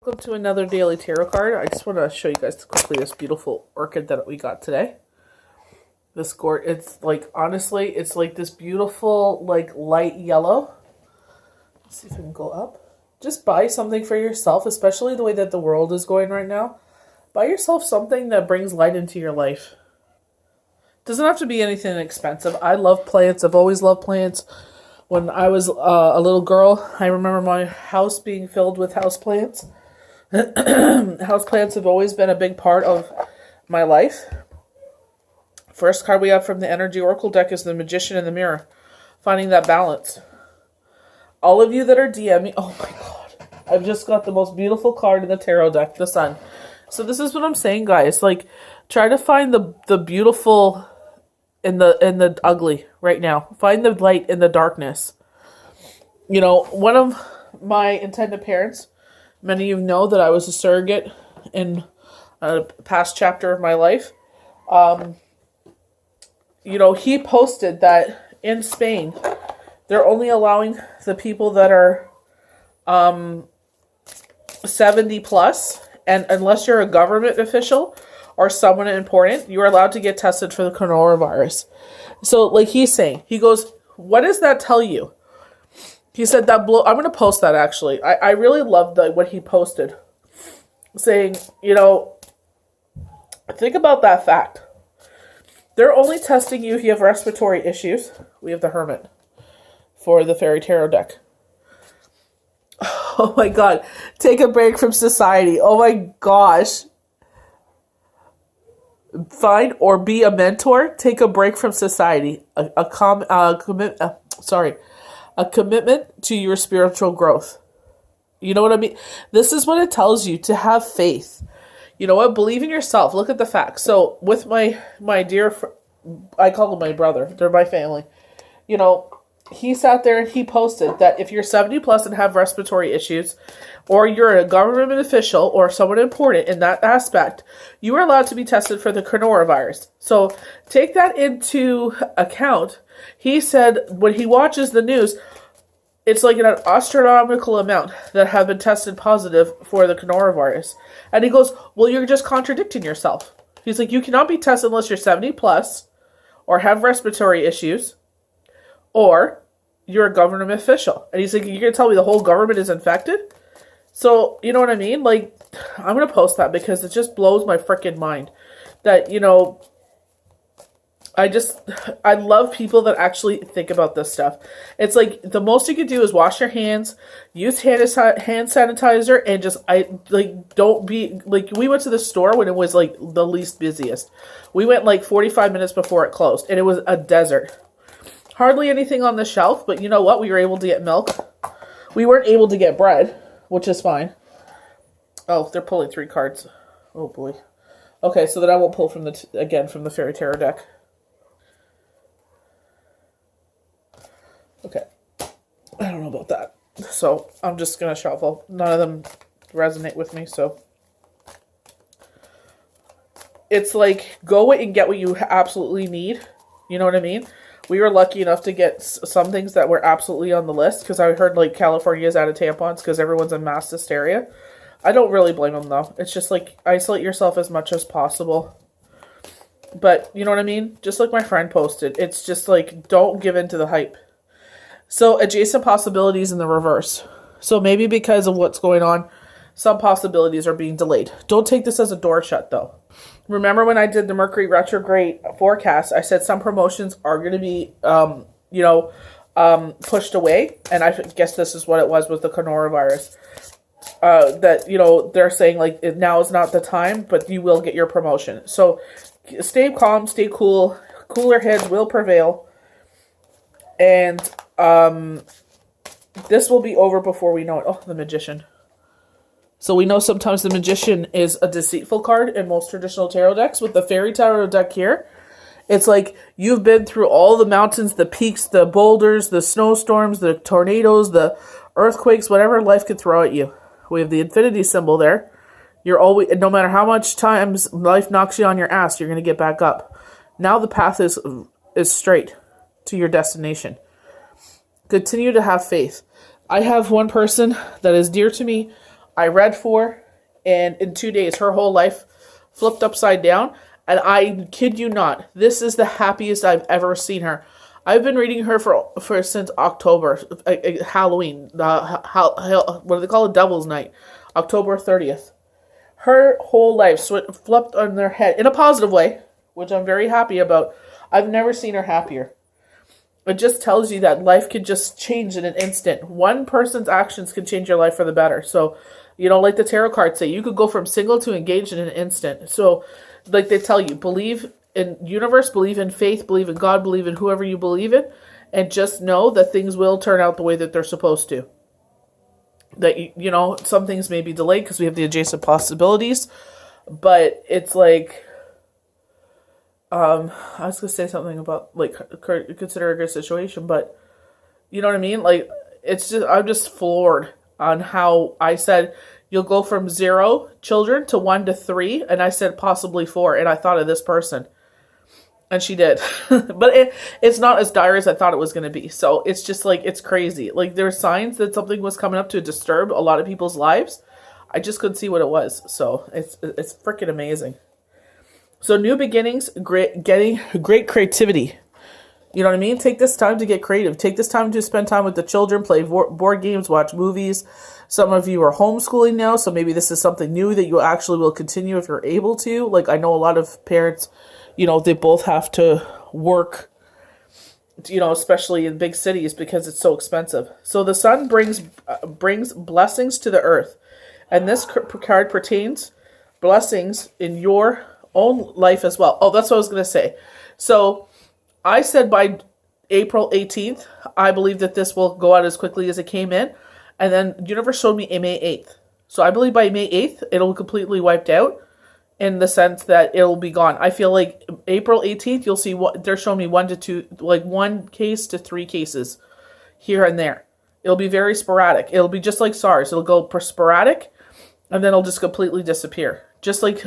Welcome to another daily tarot card. I just want to show you guys quickly this beautiful orchid that we got today. This gourd, it's like, honestly, it's like this beautiful, like, light yellow. Let's see if I can go up. Just buy something for yourself, especially the way that the world is going right now. Buy yourself something that brings light into your life. Doesn't have to be anything expensive. I love plants. I've always loved plants. When I was a little girl, I remember my house being filled with houseplants. Houseplants have always been a big part of my life. First card we have from the Energy Oracle deck is the Magician in the Mirror. Finding that balance. All of you that are DMing, oh my god. I've just got the most beautiful card in the tarot deck, the Sun. So this is what I'm saying, guys. Like, try to find the beautiful in the ugly right now. Find the light in the darkness. You know, one of my intended parents, many of you know that I was a surrogate in a past chapter of my life. You know, he posted that in Spain, they're only allowing the people that are 70 plus, and unless you're a government official or someone important, you are allowed to get tested for the coronavirus. So, like he's saying, he goes, what does that tell you? He said that I'm going to post that, actually. I really loved what he posted. Saying, you know, think about that fact. They're only testing you if you have respiratory issues. We have the Hermit for the Fairy Tarot deck. Oh my god. Take a break from society. Oh my gosh. Find or be a mentor. Take a break from society. A commitment to your spiritual growth. You know what I mean? This is what it tells you, to have faith. You know what? Believe in yourself. Look at the facts. So with my dear, I call them my brother. They're my family. You know, he sat there and he posted that if you're 70 plus and have respiratory issues, or you're a government official or someone important in that aspect, you are allowed to be tested for the coronavirus. So take that into account. He said when he watches the news, it's like an astronomical amount that have been tested positive for the coronavirus. And he goes, well, you're just contradicting yourself. He's like, you cannot be tested unless you're 70 plus or have respiratory issues or you're a government official. And he's like, you're going to tell me the whole government is infected? So, you know what I mean? Like, I'm going to post that because it just blows my freaking mind that, you know, I love people that actually think about this stuff. It's like the most you could do is wash your hands, use hand sanitizer, and just, don't be, like, we went to the store when it was, like, the least busiest. We went, like, 45 minutes before it closed, and it was a desert. Hardly anything on the shelf, but you know what? We were able to get milk. We weren't able to get bread, which is fine. Oh, they're pulling 3 cards. Oh, boy. Okay, so then I won't pull from from the Fairy Tarot deck. Okay, I don't know about that. So I'm just going to shuffle. None of them resonate with me, so. It's like, go and get what you absolutely need. You know what I mean? We were lucky enough to get some things that were absolutely on the list, because I heard, like, California is out of tampons because everyone's in mass hysteria. I don't really blame them, though. It's just, like, isolate yourself as much as possible. But, you know what I mean? Just like my friend posted. It's just, like, don't give in to the hype. So, adjacent possibilities in the reverse. So, maybe because of what's going on, some possibilities are being delayed. Don't take this as a door shut, though. Remember when I did the Mercury retrograde forecast, I said some promotions are going to be, pushed away. And I guess this is what it was with the coronavirus. That, you know, they're saying, like, now is not the time, but you will get your promotion. So, stay calm, stay cool. Cooler heads will prevail. And this will be over before we know it. Oh, the Magician. So we know sometimes the Magician is a deceitful card in most traditional tarot decks. With the Fairy Tarot deck here, it's like you've been through all the mountains, the peaks, the boulders, the snowstorms, the tornadoes, the earthquakes, whatever life could throw at you. We have the infinity symbol there. You're always, no matter how much times life knocks you on your ass, you're going to get back up. Now the path is straight to your destination. Continue to have faith. I have one person that is dear to me. I read for, and in 2 days, her whole life flipped upside down. And I kid you not, this is the happiest I've ever seen her. I've been reading her for since October, Halloween, what do they call it? Devil's Night, October 30th. Her whole life flipped on their head in a positive way, which I'm very happy about. I've never seen her happier. It just tells you that life can just change in an instant. One person's actions can change your life for the better. So, like the tarot cards say, you could go from single to engaged in an instant. So, like they tell you, believe in universe, believe in faith, believe in God, believe in whoever you believe in, and just know that things will turn out the way that they're supposed to. That, some things may be delayed because we have the adjacent possibilities, but it's like, I was going to say something about, like, consider a good situation, but you know what I mean? Like, I'm just floored on how I said, you'll go from 0 children to 1 to 3, and I said possibly 4, and I thought of this person. And she did. But it's not as dire as I thought it was going to be. So it's just like, it's crazy. Like, there were signs that something was coming up to disturb a lot of people's lives. I just couldn't see what it was. So it's freaking amazing. So new beginnings, getting great creativity. You know what I mean? Take this time to get creative. Take this time to spend time with the children, play board games, watch movies. Some of you are homeschooling now, so maybe this is something new that you actually will continue if you're able to. Like, I know a lot of parents, they both have to work, especially in big cities because it's so expensive. So the sun brings blessings to the earth. And this card pertains blessings in your own life as well. Oh, that's what I was going to say. So I said by April 18th, I believe that this will go out as quickly as it came in. And then the universe showed me a May 8th. So I believe by May 8th, it'll completely wiped out in the sense that it'll be gone. I feel like April 18th, you'll see they're showing me 1 to 2, like 1 case to 3 cases here and there. It'll be very sporadic. It'll be just like SARS. It'll go sporadic and then it'll just completely disappear. Just like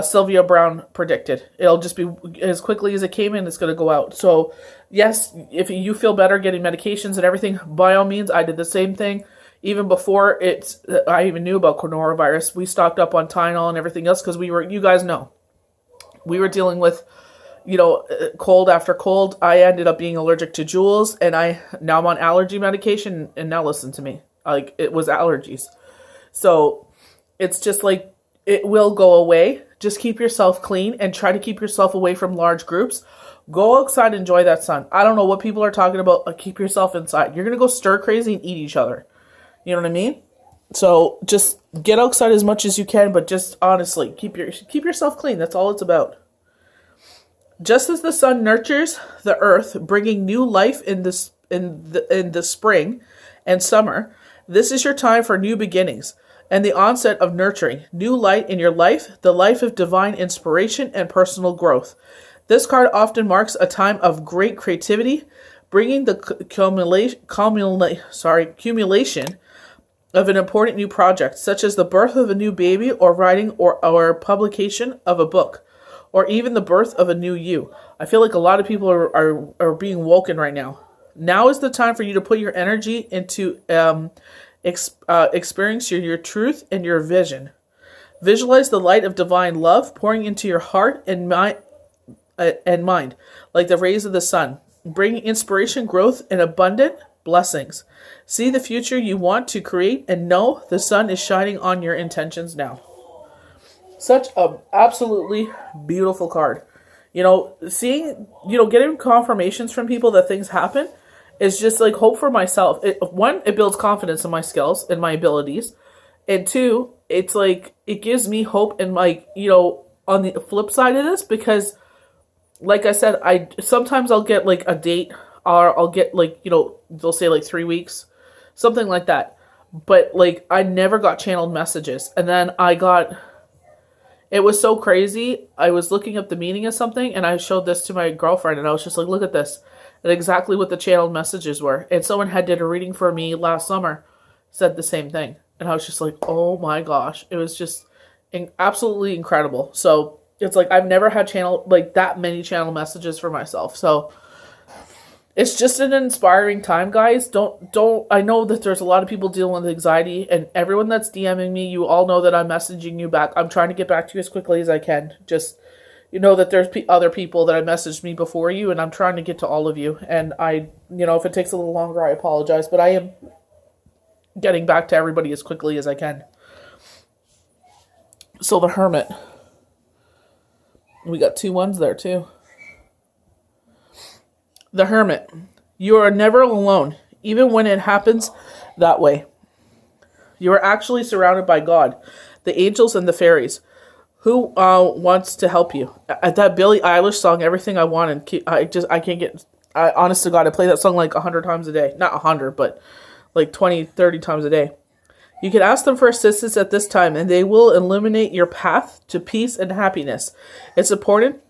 Sylvia Brown predicted. It'll just be as quickly as it came in, it's going to go out. So yes, if you feel better getting medications and everything, by all means, I did the same thing. Even before I even knew about coronavirus, we stocked up on Tylenol and everything else because you guys know, we were dealing with, cold after cold. I ended up being allergic to Juuls, and now I'm on allergy medication, and now listen to me. Like, it was allergies. So it's just like, it will go away. Just keep yourself clean and try to keep yourself away from large groups. Go outside, enjoy that sun. I don't know what people are talking about. Keep yourself inside. You're going to go stir crazy and eat each other. You know what I mean? So just get outside as much as you can, but just honestly, keep yourself clean. That's all it's about. Just as the sun nurtures the earth, bringing new life in the spring and summer, this is your time for new beginnings and the onset of nurturing, new light in your life, the life of divine inspiration and personal growth. This card often marks a time of great creativity, bringing the accumulation of an important new project, such as the birth of a new baby or writing or publication of a book, or even the birth of a new you. I feel like a lot of people are being woken right now. Now is the time for you to put your energy into experience your truth and your vision. Visualize the light of divine love pouring into your heart and mind, like the rays of the sun, bringing inspiration, growth, and abundant blessings. See the future you want to create and know the sun is shining on your intentions now. Such a absolutely beautiful card. Getting confirmations from people that things happen is just like hope for myself. It builds confidence in my skills and my abilities. And 2, it's like, it gives me hope and on the flip side of this, because like I said, sometimes I'll get like a date, or I'll get they'll say like 3 weeks, something like that. But like, I never got channeled messages. And then it was so crazy. I was looking up the meaning of something and I showed this to my girlfriend and I was just like, look at this. And exactly what the channeled messages were. And someone did a reading for me last summer, said the same thing. And I was just like, oh my gosh. It was just absolutely incredible. So it's like, I've never had that many channel messages for myself. So It's just an inspiring time, guys. Don't I know that there's a lot of people dealing with anxiety, and everyone that's DMing me, you all know that I'm messaging you back. I'm trying to get back to you as quickly as I can. Just, you know that there's other people that have messaged me before you, and I'm trying to get to all of you. And if it takes a little longer, I apologize, but I am getting back to everybody as quickly as I can. So the Hermit. We got 2 ones there too. The Hermit. You are never alone, even when it happens that way. You are actually surrounded by God, the angels, and the fairies. Who wants to help you? At that Billie Eilish song, Everything I Want, and I can't get... honest to God, I play that song like 100 times a day. Not 100, but like 20, 30 times a day. You can ask them for assistance at this time, and they will illuminate your path to peace and happiness. It's important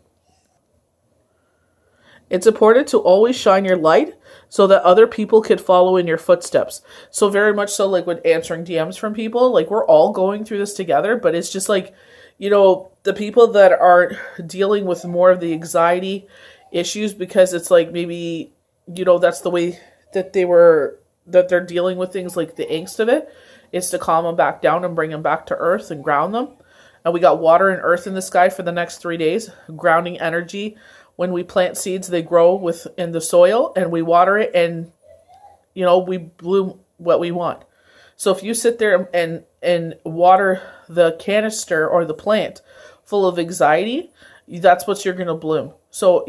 to always shine your light so that other people could follow in your footsteps. So very much so, like with answering DMs from people, like we're all going through this together, but it's just like, the people that are dealing with more of the anxiety issues, because it's like maybe, that's the way that they're dealing with things, like the angst of it, is to calm them back down and bring them back to earth and ground them. And we got water and earth in the sky for the next 3 days, grounding energy. When we plant seeds, they grow within the soil, and we water it, and, we bloom what we want. So if you sit there and water the canister or the plant full of anxiety, that's what you're going to bloom. So,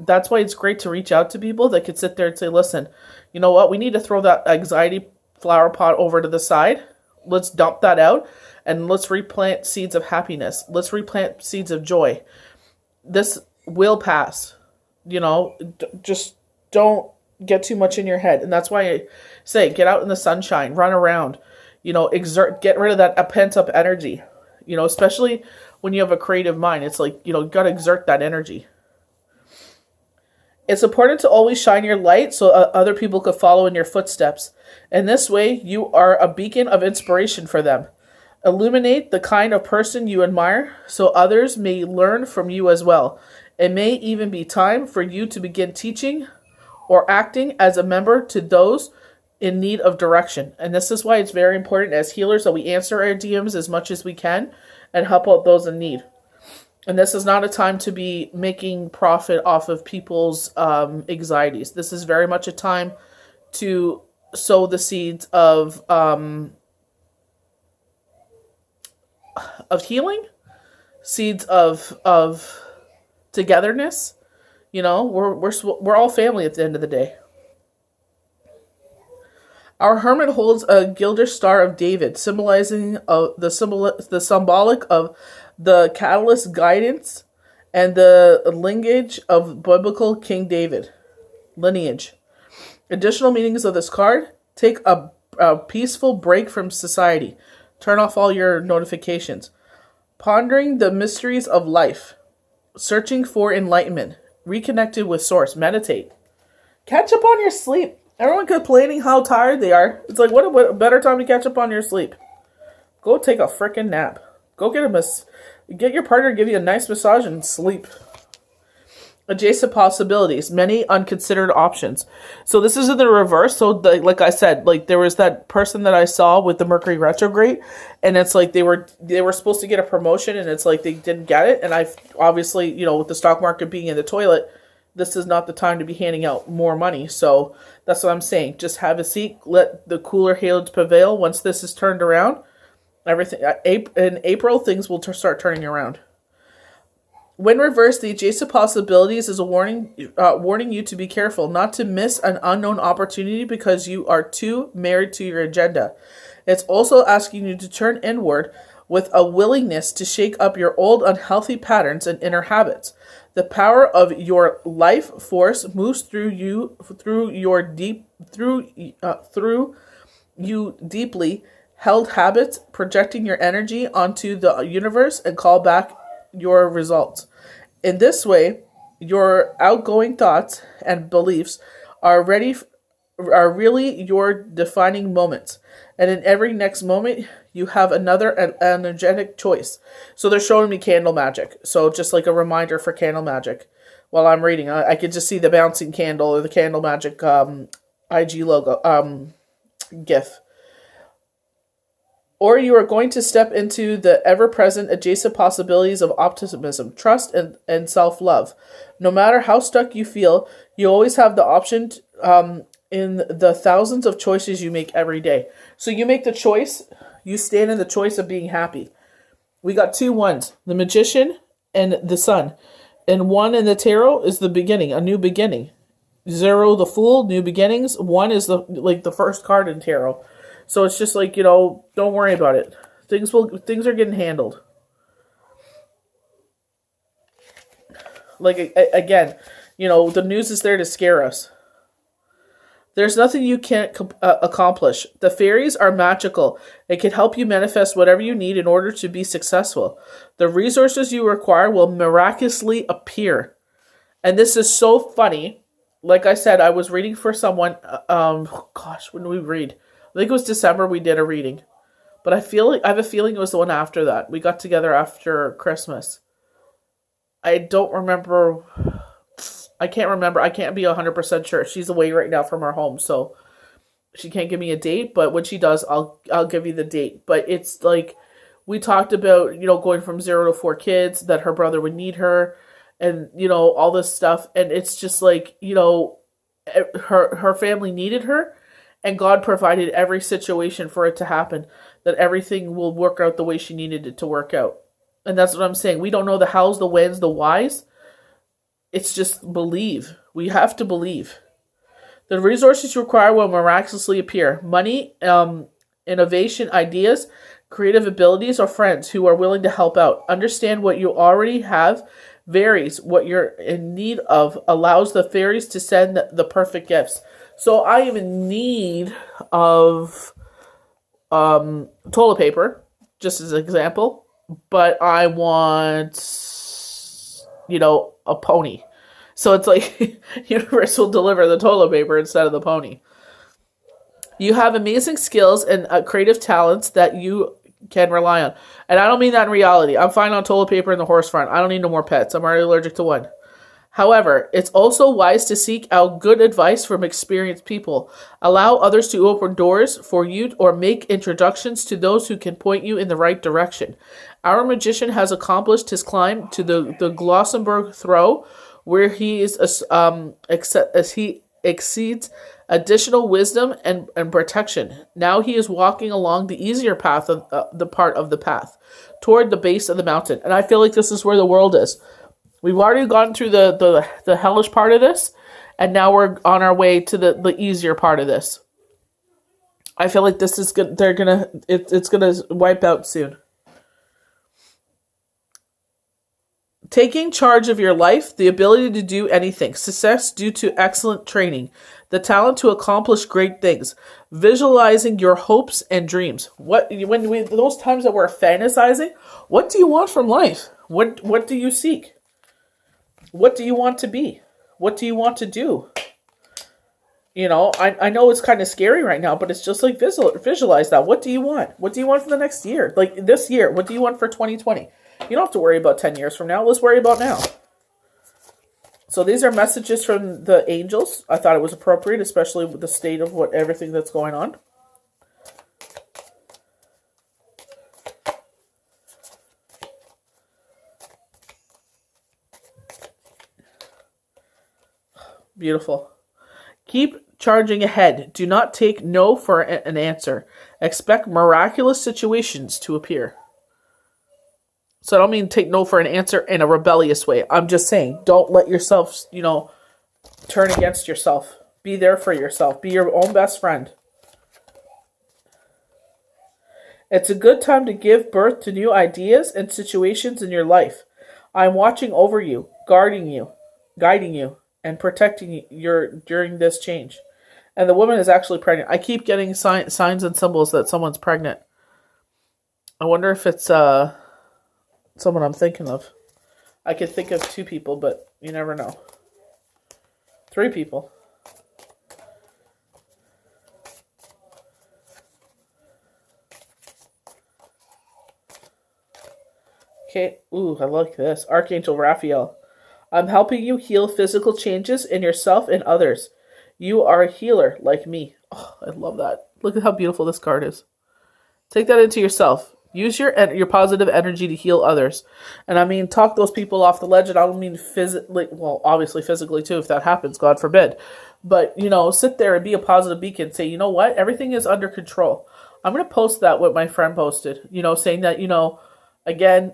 that's why it's great to reach out to people that could sit there and say, listen, you know what? We need to throw that anxiety flower pot over to the side. Let's dump that out, and let's replant seeds of happiness. Let's replant seeds of joy. This will pass. Just don't get too much in your head. And that's why I say, get out in the sunshine, run around, get rid of that pent up energy, especially when you have a creative mind. It's like, you got to exert that energy. It's important to always shine your light so other people could follow in your footsteps. And this way, you are a beacon of inspiration for them. Illuminate the kind of person you admire so others may learn from you as well. It may even be time for you to begin teaching or acting as a member to those in need of direction. And this is why it's very important as healers that we answer our DMs as much as we can and help out those in need. And this is not a time to be making profit off of people's anxieties. This is very much a time to sow the seeds of healing, seeds of togetherness. We're all family at the end of the day. Our hermit holds a gilded star of David, symbolizing the symbolic of the catalyst guidance and the lineage of biblical King David. Lineage. Additional meanings of this card: take a peaceful break from society. Turn off all your notifications. Pondering the mysteries of life. Searching for enlightenment. Reconnected with source. Meditate. Catch up on your sleep. Everyone complaining how tired they are. It's like, what a better time to catch up on your sleep. Go take a frickin' nap. Go get your partner to give you a nice massage and sleep. Adjacent possibilities. Many unconsidered options. So this is in the reverse. So like I said, like there was that person that I saw with the Mercury retrograde, and it's like they were supposed to get a promotion, and it's like they didn't get it. And I've obviously, with the stock market being in the toilet, this is not the time to be handing out more money. So that's what I'm saying. Just have a seat. Let the cooler halos prevail. Once this is turned around, everything in April, things will start turning around. When reversed, the adjacent possibilities is a warning you to be careful, not to miss an unknown opportunity because you are too married to your agenda. It's also asking you to turn inward with a willingness to shake up your old unhealthy patterns and inner habits. The power of your life force moves through you deeply held habits, projecting your energy onto the universe and call back your results. In this way, your outgoing thoughts and beliefs are really your defining moments. And in every next moment, you have another energetic choice. So they're showing me candle magic. So just like a reminder for candle magic. while I'm reading. I could just see the bouncing candle or the candle magic IG logo GIF. Or you are going to step into the ever-present adjacent possibilities of optimism, trust, and self-love. No matter how stuck you feel, you always have the option in the thousands of choices you make every day. So you make the choice, you stand in the choice of being happy. We got 2 ones, the Magician and the Sun. And 1 in the tarot is the beginning, a new beginning. 0, the Fool, new beginnings. 1 is the first card in tarot. So it's just like, don't worry about it. Things are getting handled. Like, again, the news is there to scare us. There's nothing you can't accomplish. The fairies are magical. It can help you manifest whatever you need in order to be successful. The resources you require will miraculously appear. And this is so funny. Like I said, I was reading for someone. When did we read? I think it was December we did a reading. But I have a feeling it was the one after that. We got together after Christmas. I don't remember. I can't remember. I can't be 100% sure. She's away right now from our home, so she can't give me a date. But when she does, I'll give you the date. But it's like we talked about, going from 0 to 4 kids, that her brother would need her, and all this stuff. And it's just like her family needed her, and God provided every situation for it to happen. That everything will work out the way she needed it to work out. And that's what I'm saying. We don't know the hows, the whens, the whys. It's just believe. We have to believe. The resources you require will miraculously appear. Money, innovation, ideas, creative abilities, or friends who are willing to help out. Understand what you already have varies. What you're in need of allows the fairies to send the perfect gifts. So I am in need of toilet paper, just as an example. But I want, a pony. So it's like universe will deliver the toilet paper instead of the pony. You have amazing skills and creative talents that you can rely on. And I don't mean that in reality. I'm fine on toilet paper and the horse front. I don't need no more pets. I'm already allergic to one. However, it's also wise to seek out good advice from experienced people. Allow others to open doors for you or make introductions to those who can point you in the right direction. Our magician has accomplished his climb to the Glossenberg Throw, where he exceeds additional wisdom and protection. Now he is walking along the easier path of the part of the path toward the base of the mountain. And I feel like this is where the world is. We've already gone through the hellish part of this, and now we're on our way to the easier part of this. I feel like this is good. It's gonna wipe out soon. Taking charge of your life, the ability to do anything, success due to excellent training, the talent to accomplish great things, visualizing your hopes and dreams. Those times that we're fantasizing, what do you want from life? What do you seek? What do you want to be? What do you want to do? I know it's kind of scary right now, but it's just like visualize that. What do you want? What do you want for the next year? Like this year, what do you want for 2020? You don't have to worry about 10 years from now. Let's worry about now. So these are messages from the angels. I thought it was appropriate, especially with the state of everything that's going on. Beautiful. Keep charging ahead. Do not take no for an answer. Expect miraculous situations to appear. So I don't mean take no for an answer in a rebellious way. I'm just saying, don't let yourself, turn against yourself. Be there for yourself. Be your own best friend. It's a good time to give birth to new ideas and situations in your life. I'm watching over you, guiding you, and protecting you during this change. And the woman is actually pregnant. I keep getting signs and symbols that someone's pregnant. I wonder if it's someone I'm thinking of. I could think of 2 people, but you never know. 3 people. Okay. Ooh, I like this. Archangel Raphael. I'm helping you heal physical changes in yourself and others. You are a healer like me. Oh, I love that. Look at how beautiful this card is. Take that into yourself. Use your positive energy to heal others. And I mean, talk those people off the ledge. And I don't mean physically, well, obviously physically too, if that happens, God forbid. But, sit there and be a positive beacon. Say, you know what? Everything is under control. I'm going to post that what my friend posted, saying that, again,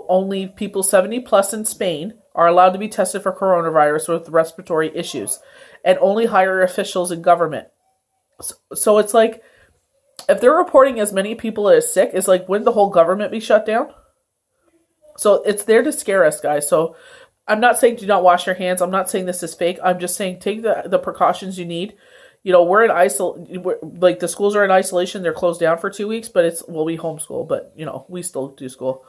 only people 70 plus in Spain are allowed to be tested for coronavirus with respiratory issues, and only higher officials in government. So it's like, if they're reporting as many people as sick, it's like, wouldn't the whole government be shut down? So it's there to scare us, guys. So I'm not saying do not wash your hands. I'm not saying this is fake. I'm just saying take the precautions you need. We're in like the schools are in isolation. They're closed down for 2 weeks, but we homeschool, but we still do school.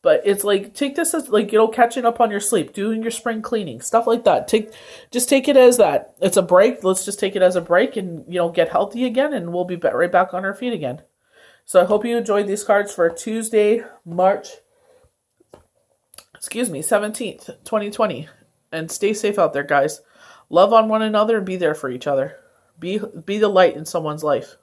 But it's like, take this as like, catching up on your sleep, doing your spring cleaning, stuff like that. Just take it as that. It's a break. Let's just take it as a break and, get healthy again, and we'll be right back on our feet again. So I hope you enjoyed these cards for Tuesday, March 17th, 2020. And stay safe out there, guys. Love on one another and be there for each other. Be the light in someone's life.